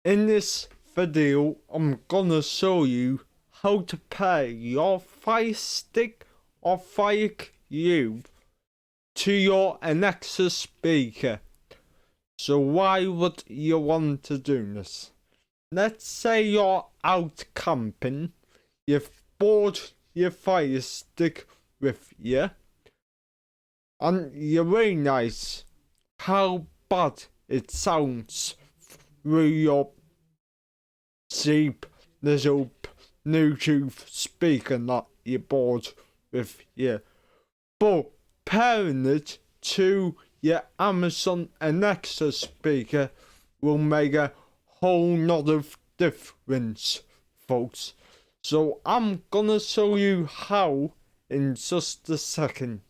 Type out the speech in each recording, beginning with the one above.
In this video, I'm gonna show you how to pair your Fire Stick or Fire Cube to your Alexa speaker. So why would you want to do this? Let's say you're out camping, you've brought your Fire Stick with you, and you realize how bad it sounds through your cheap little Bluetooth speaker that you bought with you. But pairing it to your Amazon Alexa speaker will make a whole lot of difference, folks. So I'm gonna show you how in just a second.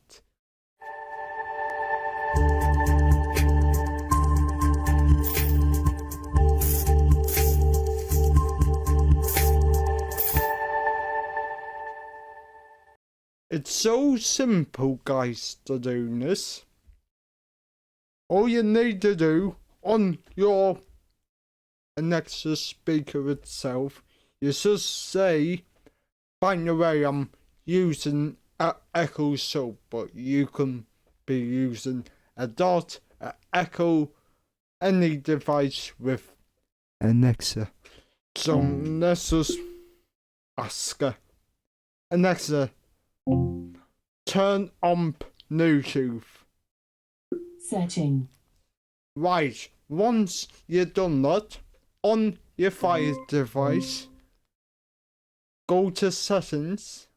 It's so simple, guys, to do this. All you need to do on your Alexa speaker itself, you just say, by the way, I'm using an Echo Show, but you can be using a Dot, an Echo, any device with Alexa. So let's just ask her, Alexa, turn on Bluetooth. Searching. Right, once you've done that, on your Fire device, go to settings,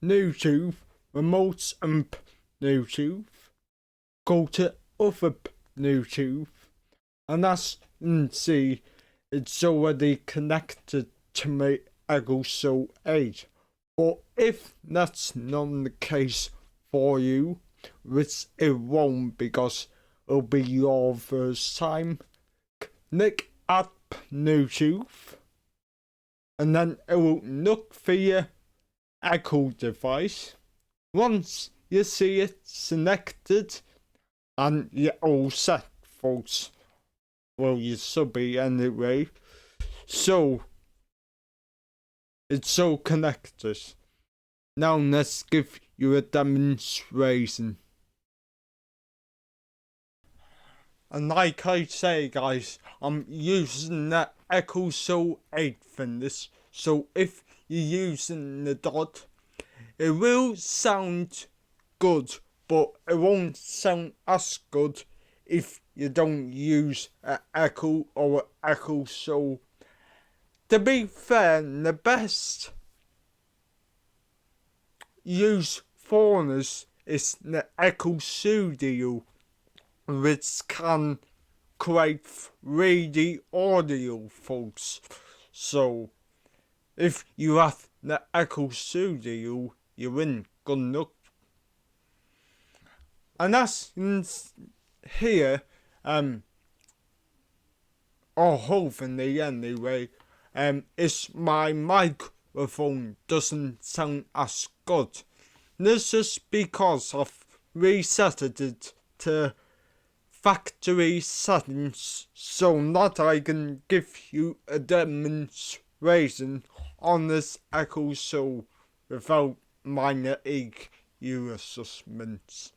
Bluetooth, remotes and Bluetooth, go to other Bluetooth, and as you can see, it's already connected to my Echo Show 8. But if that's not the case for you, which it won't because it'll be your first time, click at Bluetooth and then it will look for your Echo device. Once you see it selected and you're all set, folks, well, you should be anyway, so it's so connected. Now let's give you a demonstration. And like I say, guys, I'm using the Echo Show 8 for this. So if you're using the Dot, it will sound good, but it won't sound as good if you don't use an Echo or an Echo Show. To be fair, the best use for this is the Echo Studio, which can create 3D audio, folks. So, if you have the Echo Studio, you're in good luck. And as here, or hopefully anyway, is my microphone doesn't sound as good. This is because I've reset it to factory settings so that I can give you a demonstration on this Echo Show without minor EQ adjustments.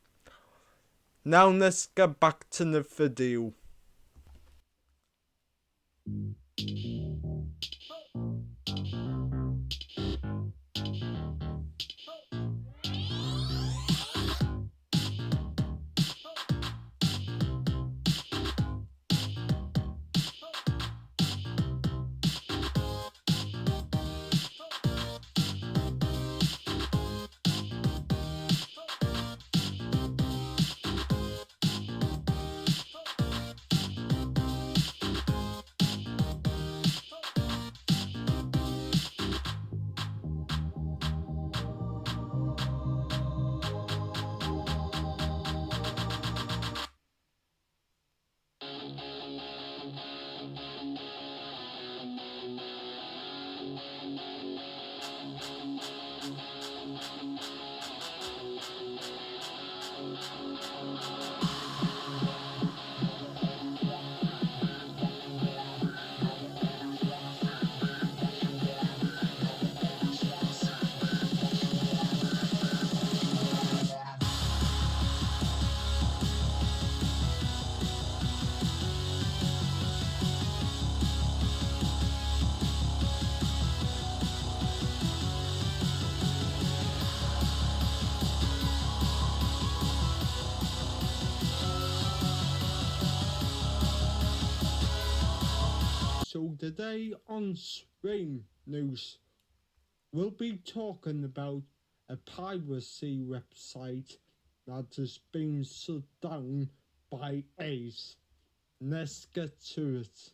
Now let's get back to the video. Today on Stream News, we'll be talking about a piracy website that has been shut down by Ace. Let's get to it.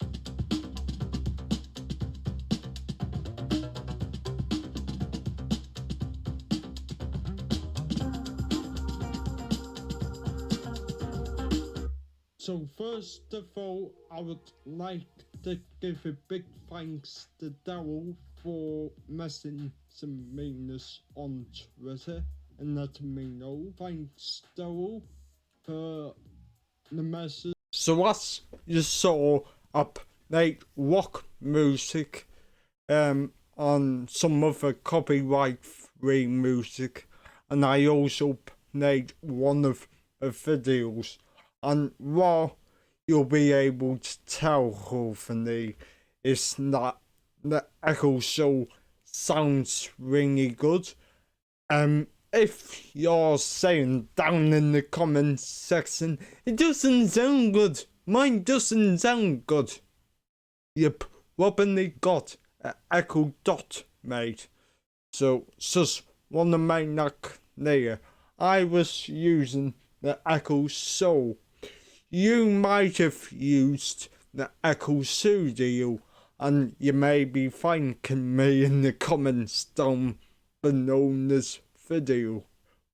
So first of all, I would like to give a big thanks to Daryl for messaging me this on Twitter and letting me know. Thanks, Daryl, for the message. So as you saw, I played rock music on some other copyright-free music, and I also played one of the videos. And what you'll be able to tell, hopefully, is that the echo show sounds really good. If you're saying down in the comments section, it doesn't sound good, mine doesn't sound good, you probably got an echo dot, mate. So just want to make that clear. I was using the Echo Show. You might have used the Echo Studio, and you may be thanking me in the comments down below this video.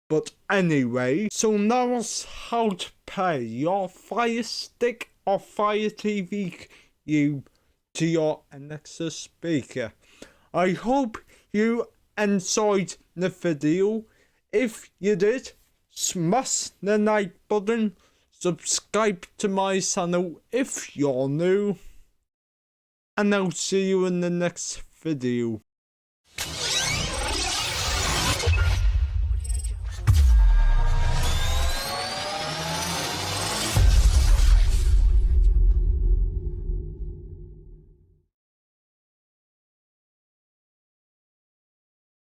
But anyway, so now is how to pair your Firestick or Fire TV Cube to your Alexa speaker. I hope you enjoyed the video. If you did, smash the like button, subscribe to my channel if you're new, and I'll see you in the next video.